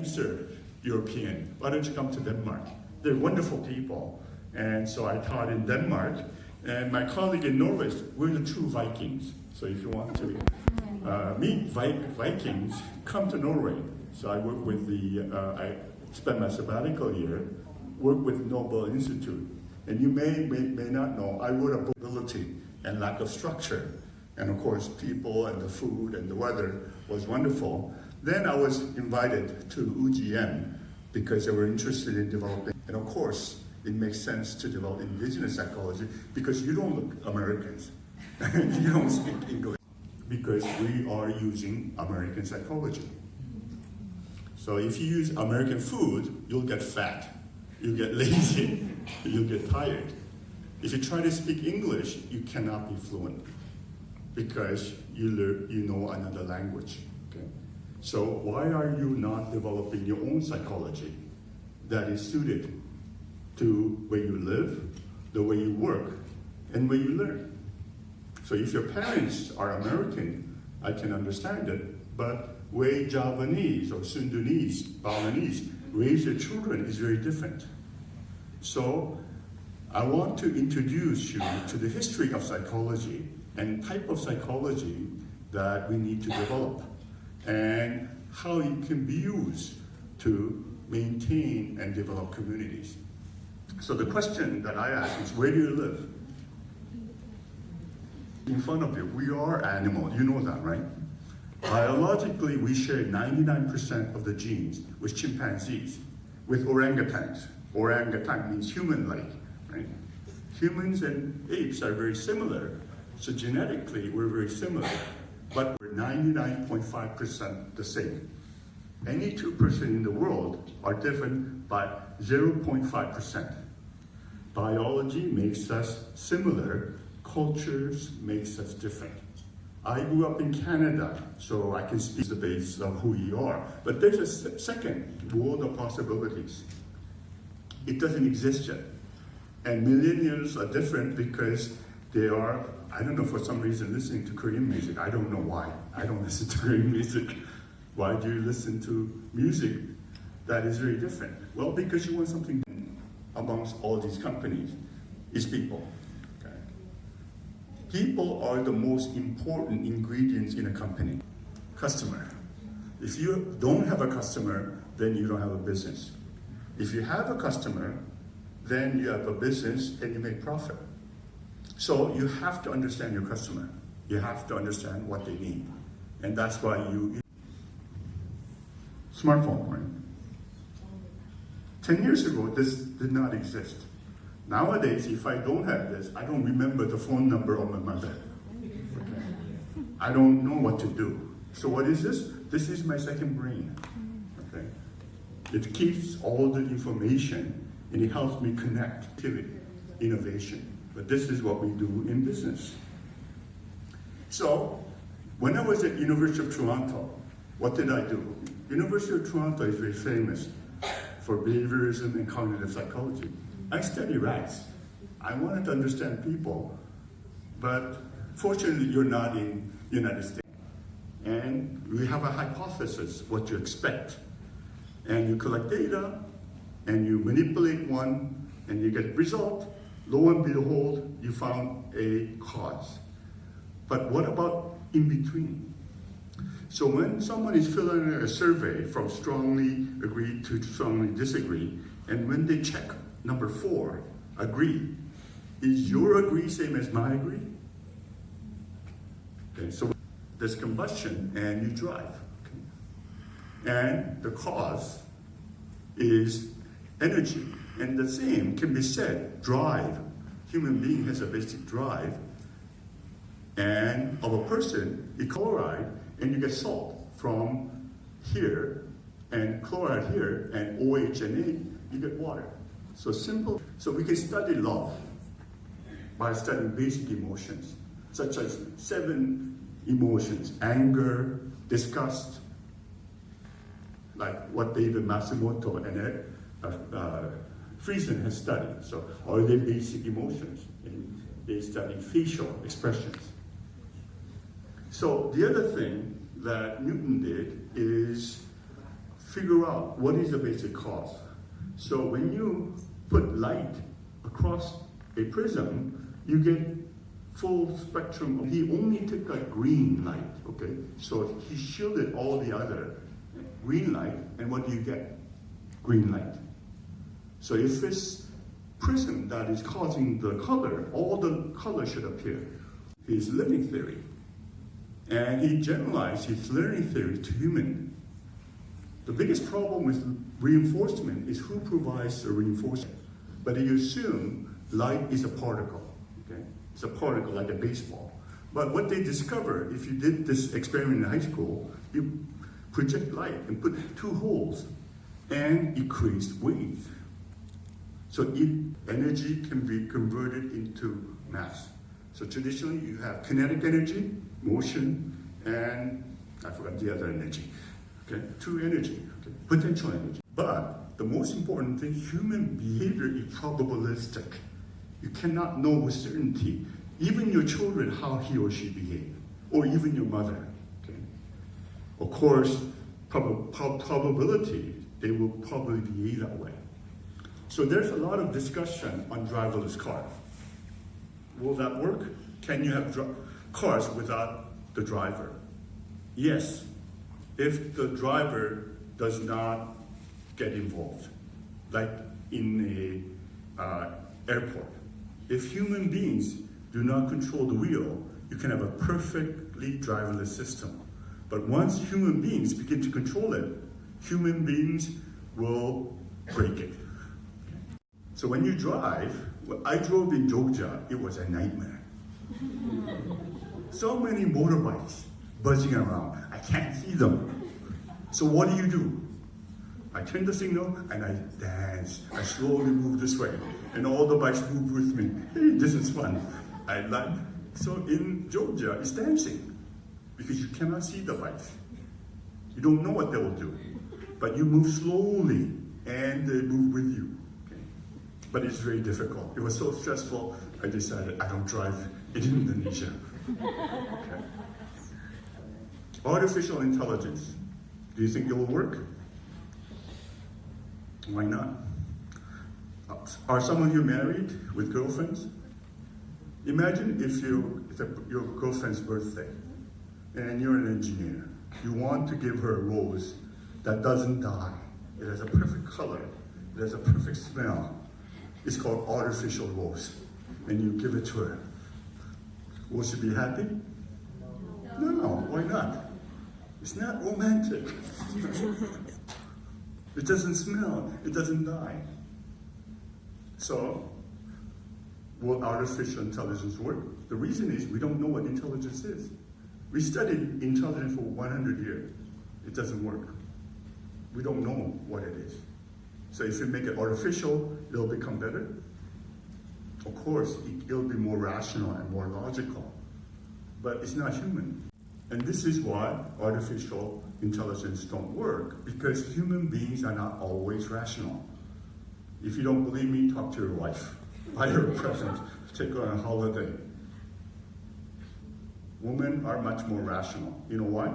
Sir, European, why don't you come to Denmark? They're wonderful people. And so I taught in Denmark, and my colleague in Norway, we're the true Vikings. So if you want to meet Vikings, come to Norway. So I work with I spent my sabbatical year, work with Nobel Institute. And you may not know, I wrote a book, Ability and Lack of Structure. And of course, people and the food and the weather was wonderful. Then I was invited to UGM because they were interested in developing. And of course, it makes sense to develop indigenous psychology because you don't look Americans. You don't speak English. Because we are using American psychology. So if you use American food, you'll get fat, you'll get lazy, you'll get tired. If you try to speak English, you cannot be fluent because you know another language. Okay? So why are you not developing your own psychology that is suited to where you live, the way you work, and where you learn? So if your parents are American, I can understand it, but way Javanese or Sundanese, Balinese raise their children is very different. So I want to introduce you to the history of psychology and type of psychology that we need to develop and how it can be used to maintain and develop communities. So the question that I ask is, where do you live? In front of you, we are animals, you know that, right? Biologically, we share 99% of the genes with chimpanzees, with orangutans. Orangutan means human-like, right? Humans and apes are very similar, so genetically we're very similar, but we're 99.5% the same. Any two person in the world are different by 0.5%. Biology makes us similar, cultures makes us different. I grew up in Canada, so I can speak the base of who you are. But there's a second world of possibilities. It doesn't exist yet. And millennials are different because they are, I don't know, for some reason listening to Korean music. I don't know why. I don't listen to Korean music. Why do you listen to music that is very different? Well, because you want something amongst all these companies is people. Okay? People are the most important ingredients in a company. Customer. If you don't have a customer, then you don't have a business. If you have a customer, then you have a business and you make profit. So you have to understand your customer. You have to understand what they need. And that's why smartphone, right? 10 years ago, this did not exist. Nowadays, if I don't have this, I don't remember the phone number of my mother. Okay? I don't know what to do. So what is this? This is my second brain. Okay? It keeps all the information and it helps me connect activity, innovation. But this is what we do in business. So when I was at University of Toronto, what did I do? University of Toronto is very famous for behaviorism and cognitive psychology. I study rats. I wanted to understand people, but fortunately you're not in the United States. And we have a hypothesis, what you expect. And you collect data, and you manipulate one, and you get result. Lo and behold, you found a cause. But what about in between? So when someone is filling in a survey from strongly agree to strongly disagree, and when they check number 4, agree, is your agree same as my agree? Okay, so there's combustion and you drive. Okay? And the cause is energy. And the same can be said, drive. Human being has a basic drive. And of a person, you chloride, and you get salt from here, and chloride here, and OH and A, you get water. So simple. So we can study love by studying basic emotions, such as 7 emotions: anger, disgust, like what David Matsumoto and Friesen has studied. So are they basic emotions? And they study facial expressions. So the other thing that Newton did is figure out what is the basic cause. So when you put light across a prism, you get full spectrum. He only took a green light, okay? So he shielded all the other green light, and what do you get? Green light. So if it's prism that is causing the color, all the color should appear. His living theory. And he generalized his learning theory to human. The biggest problem with reinforcement is who provides the reinforcement. But you assume light is a particle, okay? It's a particle like a baseball. But what they discovered, if you did this experiment in high school, you project light and put 2 holes and it creates waves. So energy can be converted into mass. So traditionally you have kinetic energy, motion, and I forgot the other energy. Okay, 2 energy, okay? Potential energy. But the most important thing, human behavior is probabilistic. You cannot know with certainty, even your children, how he or she behave, or even your mother. Okay? Of course, probability, they will probably behave that way. So there's a lot of discussion on driverless cars. Will that work? Can you have cars without the driver? Yes, if the driver does not get involved, like in an airport. If human beings do not control the wheel, you can have a perfectly driverless system. But once human beings begin to control it, human beings will break it. So when you drive, I drove in Georgia, it was a nightmare. So many motorbikes buzzing around. I can't see them. So what do? I turn the signal and I dance. I slowly move this way. And all the bikes move with me. Hey, this is fun. I like. So in Georgia, it's dancing. Because you cannot see the bikes. You don't know what they will do. But you move slowly and they move with you. But it's very difficult. It was so stressful, I decided I don't drive in Indonesia. Okay. Artificial intelligence. Do you think it will work? Why not? Are some of you married with girlfriends? Imagine if it's your girlfriend's birthday and you're an engineer. You want to give her a rose that doesn't die. It has a perfect color. It has a perfect smell. It's called artificial rose. And you give it to her. Will she be happy? No, why not? It's not romantic. It doesn't smell, it doesn't die. So, will artificial intelligence work? The reason is we don't know what intelligence is. We studied intelligence for 100 years. It doesn't work. We don't know what it is. So if you make it artificial, it'll become better. Of course, it'll be more rational and more logical, but it's not human. And this is why artificial intelligence don't work, because human beings are not always rational. If you don't believe me, talk to your wife. Buy her a present, take her on a holiday. Women are much more rational. You know why?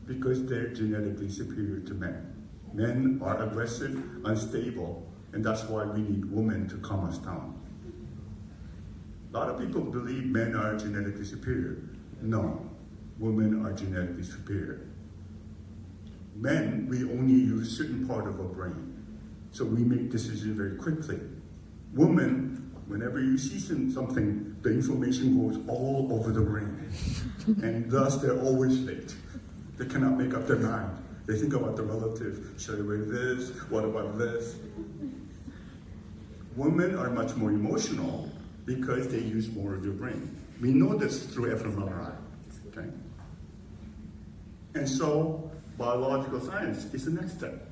Because they're genetically superior to men. Men are aggressive, unstable, and that's why we need women to calm us down. A lot of people believe men are genetically superior. No, women are genetically superior. Men, we only use certain part of our brain, so we make decisions very quickly. Women, whenever you see something, the information goes all over the brain, and thus they're always late. They cannot make up their mind. They think about the relative. Should I wear this? What about this? Women are much more emotional because they use more of their brain. We know this through fMRI, okay? And so, biological science is the next step.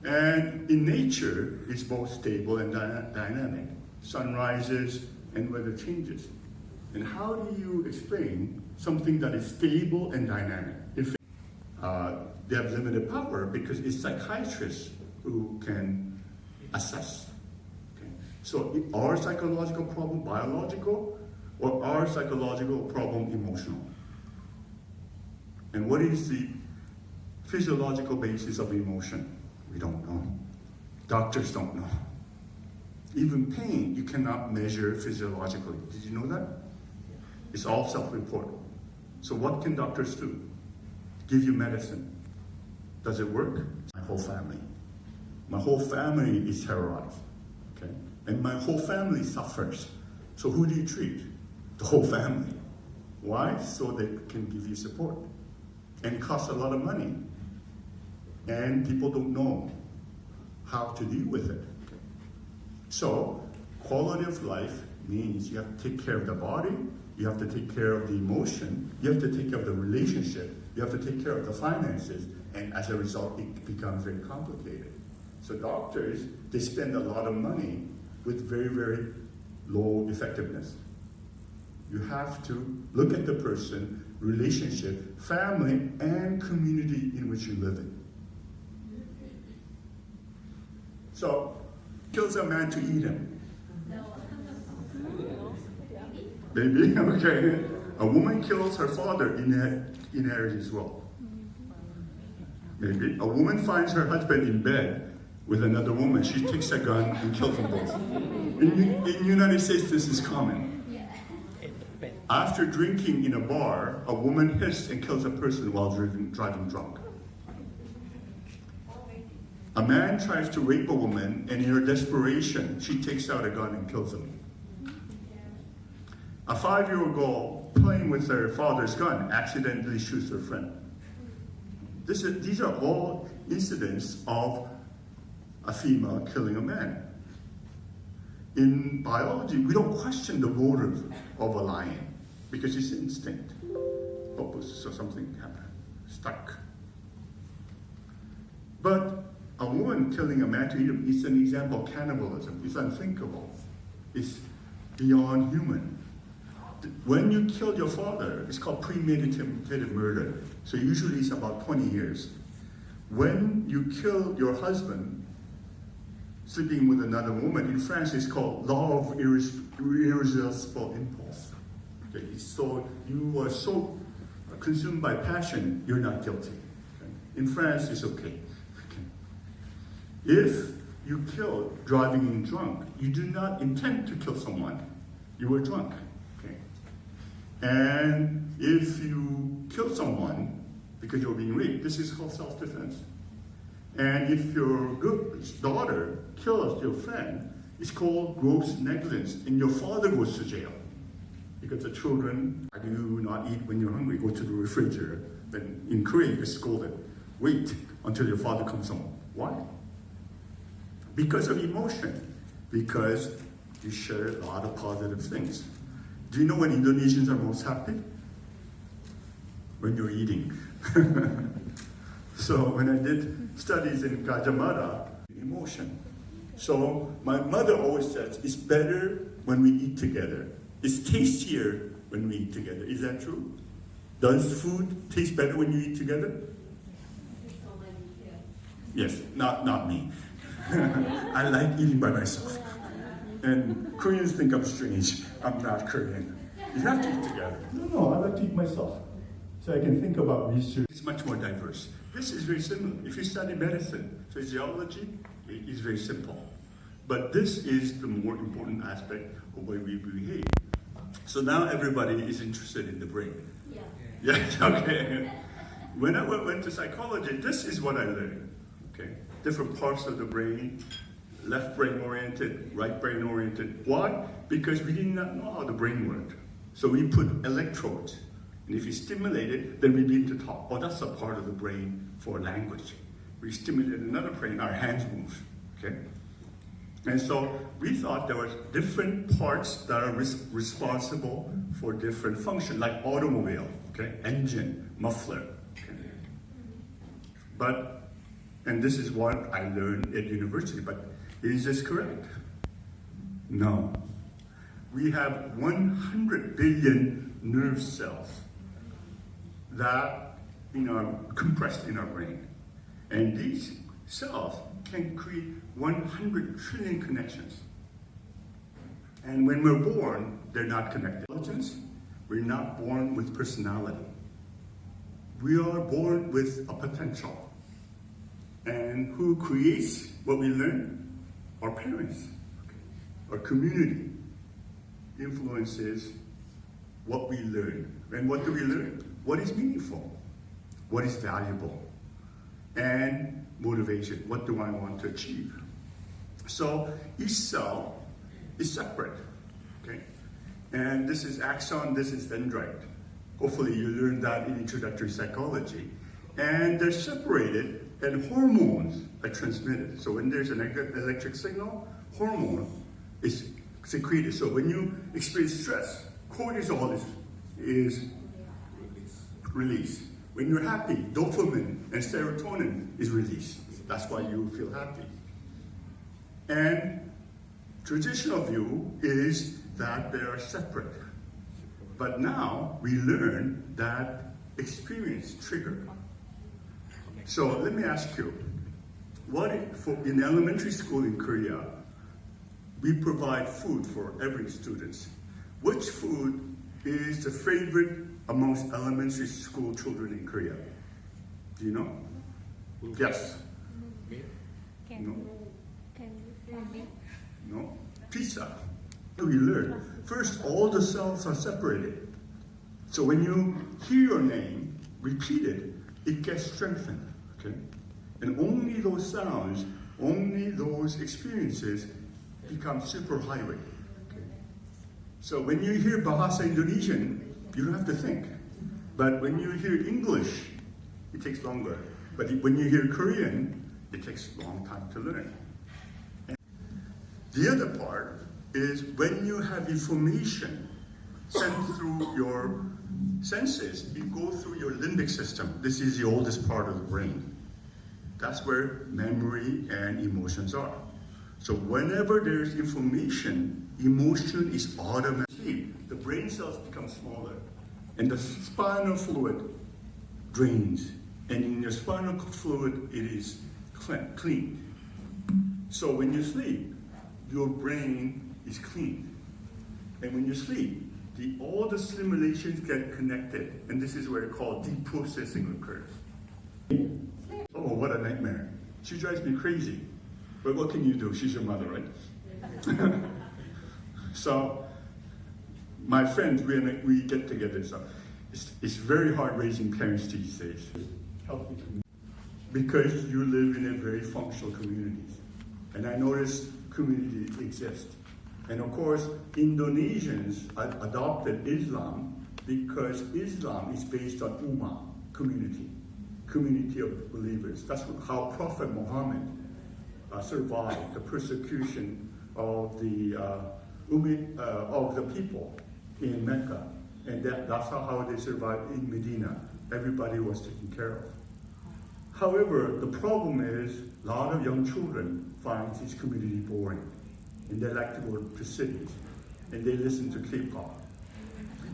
And in nature, it's both stable and dynamic. Sun rises and weather changes. And how do you explain something that is stable and dynamic? If they have limited power because it's psychiatrists who can assess. Okay? So our psychological problem biological, or our psychological problem emotional? And what is the physiological basis of emotion? We don't know. Doctors don't know. Even pain, you cannot measure physiologically. Did you know that? It's all self-report. So what can doctors do? Give you medicine. Does it work? My whole family. My whole family is terrorized. Okay? And my whole family suffers. So who do you treat? The whole family. Why? So they can give you support. And it costs a lot of money. And people don't know how to deal with it. Okay? So quality of life means you have to take care of the body, you have to take care of the emotion, you have to take care of the relationship, you have to take care of the finances, and as a result, it becomes very complicated. So doctors, they spend a lot of money with very, very low effectiveness. You have to look at the person, relationship, family, and community in which you live in. So, kills a man to eat him. Maybe, okay. A woman kills her father, inherits his wealth. Maybe. A woman finds her husband in bed with another woman. She takes a gun and kills them both. In the United States, this is common. After drinking in a bar, a woman hits and kills a person while driving drunk. A man tries to rape a woman, and in her desperation, she takes out a gun and kills him. A 5-year-old girl playing with her father's gun accidentally shoots her friend. These are all incidents of a female killing a man. In biology, we don't question the motive of a lion because it's instinct. Oh, so something happened, stuck. But a woman killing a man to eat him is an example of cannibalism. It's unthinkable. It's beyond human. When you kill your father, it's called premeditated murder. So usually it's about 20 years. When you kill your husband, sleeping with another woman, in France it's called law of irresistible impulse. Okay? So you are so consumed by passion, you're not guilty. Okay? In France, it's okay. If you kill driving drunk, you do not intend to kill someone. You were drunk. Okay? And if you kill someone because you're being raped, this is called self-defense. And if your daughter kills your friend, it's called gross negligence, and your father goes to jail. Because the children, why do you not eat when you're hungry? Go to the refrigerator. Then in Korea, you get scolded. Wait until your father comes home. Why? Because of emotion. Because you share a lot of positive things. Do you know when Indonesians are most happy? When you're eating. So when I did studies in Gajah Mada, emotion. So my mother always says, it's better when we eat together. It's tastier when we eat together. Is that true? Does food taste better when you eat together? Yes, not me. I like eating by myself. And Koreans think I'm strange. I'm not Korean. You have to eat together. No, I like to eat myself. So I can think about research. It's much more diverse. This is very similar. If you study medicine, physiology, it is very simple. But this is the more important aspect of the way we behave. So now everybody is interested in the brain. Yeah, okay. When I went to psychology, this is what I learned. Okay, different parts of the brain, left brain oriented, right brain oriented. Why? Because we did not know how the brain worked. So we put electrodes, and if you stimulate it, then we begin to talk. Oh, that's a part of the brain for language. We stimulate another brain, our hands move. Okay, and so we thought there were different parts that are responsible for different functions, like automobile, okay, engine, muffler. Okay? And this is what I learned at university, but is this correct? No. We have 100 billion nerve cells that are compressed in our brain. And these cells can create 100 trillion connections. And when we're born, they're not connected. We're not born with personality. We are born with a potential. And who creates what we learn? Our parents. Our community influences what we learn. And what do we learn? What is meaningful? What is valuable? And motivation. What do I want to achieve? So each cell is separate. Okay? And this is axon, this is dendrite. Hopefully you learned that in introductory psychology. And they're separated and hormones are transmitted. So when there's an electric signal, hormone is secreted. So when you experience stress, cortisol is released. When you're happy, dopamine and serotonin is released. That's why you feel happy. And traditional view is that they are separate. But now we learn that experience trigger. So let me ask you, in elementary school in Korea, we provide food for every student. Which food is the favorite amongst elementary school children in Korea? Do you know? Yes. No. No. Pizza. We learn. First, all the cells are separated. So when you hear your name repeated, it gets strengthened. Okay? And only those sounds, only those experiences become super highway. Okay? So when you hear Bahasa Indonesian, you don't have to think. But when you hear English, it takes longer. But when you hear Korean, it takes a long time to learn. And the other part is when you have information sent through your senses, you go through your limbic system. This is the oldest part of the brain. That's where memory and emotions are. So whenever there's information, emotion is automatic. The brain cells become smaller, and the spinal fluid drains. And in your spinal fluid, it is clean. So when you sleep, your brain is clean. And when you sleep, all the simulations get connected, and this is where it's called deep processing occurs. Oh, what a nightmare. She drives me crazy. But what can you do? She's your mother, right? So, my friends, we get together. So it's very hard raising parents these days. Because you live in a very functional communities. And I noticed community exists. And of course, Indonesians adopted Islam because Islam is based on ummah, community of believers. That's how Prophet Muhammad survived the persecution of the people in Mecca. And that's how they survived in Medina. Everybody was taken care of. However, the problem is a lot of young children find this community boring. And they like to go to cities, and they listen to K-pop.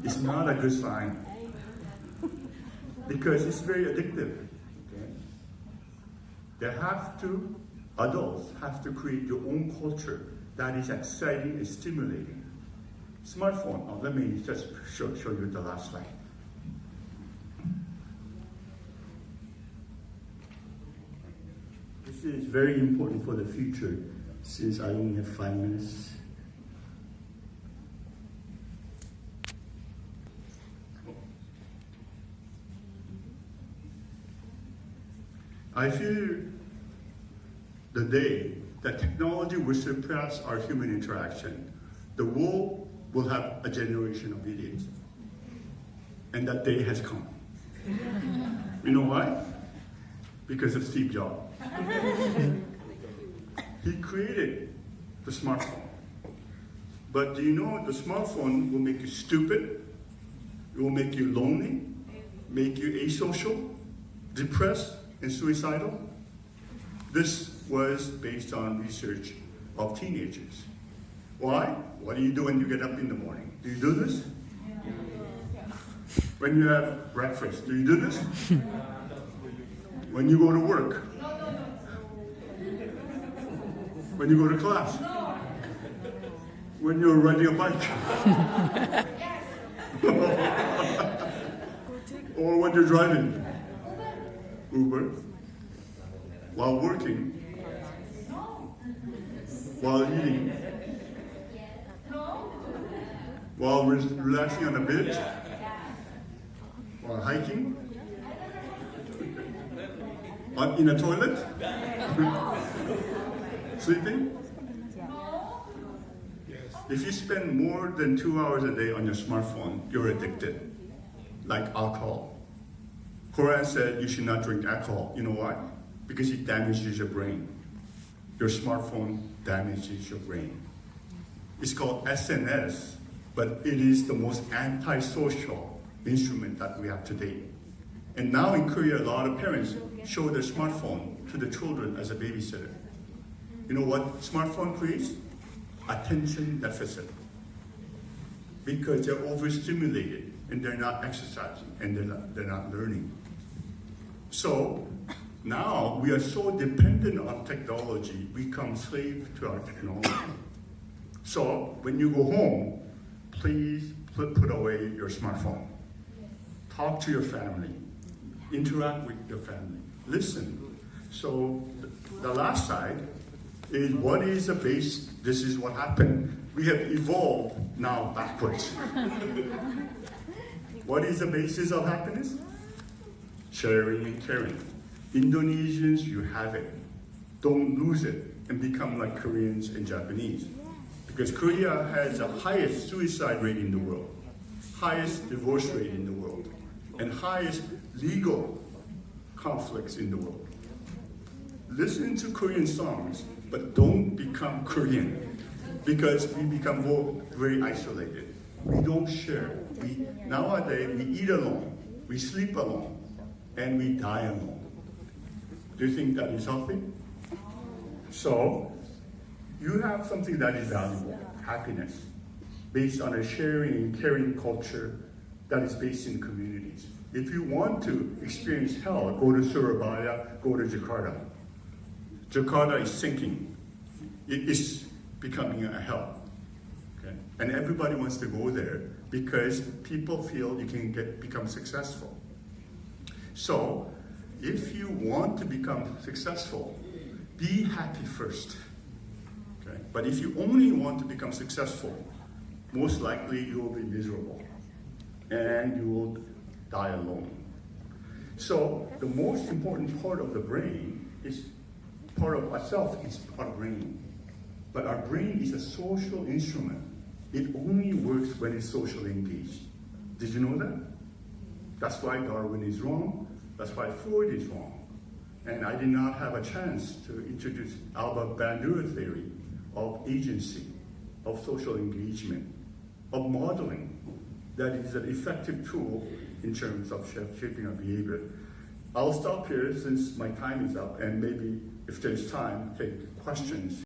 It's not a good sign, because it's very addictive. Okay? Adults have to create your own culture that is exciting and stimulating. Smartphone, let me just show you the last slide. This is very important for the future, since I only have 5 minutes. I feel the day that technology will surpass our human interaction, the world will have a generation of idiots. And that day has come. You know why? Because of Steve Jobs. He created the smartphone. But do you know the smartphone will make you stupid? It will make you lonely, make you asocial, depressed, and suicidal? This was based on research of teenagers. Why? What do you do when you get up in the morning? Do you do this? When you have breakfast, do you do this? When you go to work? When you go to class? When you're riding a bike? Or when you're driving? Uber? while working, while eating, while relaxing on the beach, while hiking, in a toilet, sleeping. If you spend more than 2 hours a day on your smartphone, you're addicted, like alcohol. Koran said you should not drink alcohol. You know why? Because it damages your brain. Your smartphone damages your brain. It's called SNS, but it is the most antisocial instrument that we have today. And now in Korea, a lot of parents show their smartphone to the children as a babysitter. You know what smartphone creates? Attention deficit. Because they're overstimulated and they're not exercising and they're not learning. So now we are so dependent on technology, we become slave to our technology. So when you go home, please put away your smartphone. Talk to your family. Interact with your family. Listen. So the last side is what is the base? This is what happened. We have evolved now backwards. What is the basis of happiness? Sharing and caring. Indonesians, you have it. Don't lose it and become like Koreans and Japanese. Because Korea has the highest suicide rate in the world, highest divorce rate in the world, and highest legal conflicts in the world. Listen to Korean songs, but don't become Korean, because we become very isolated. We don't share. Nowadays, we eat alone, we sleep alone, and we die alone. Do you think that is healthy? So, you have something that is valuable, happiness, based on a sharing and caring culture that is based in communities. If you want to experience hell, go to Surabaya, go to Jakarta. Jakarta is sinking. It is becoming a hell. Okay? And everybody wants to go there because people feel you can become successful. So, if you want to become successful, be happy first. Okay? But if you only want to become successful, most likely you will be miserable and you will die alone. So the most important part of the brain is part of ourselves is our brain. But our brain is a social instrument. It only works when it's socially engaged. Did you know that? That's why Darwin is wrong. That's why Freud is wrong. And I did not have a chance to introduce Albert Bandura theory of agency, of social engagement, of modeling. That is an effective tool in terms of shaping our behavior. I'll stop here since my time is up, and maybe if there's time, take questions.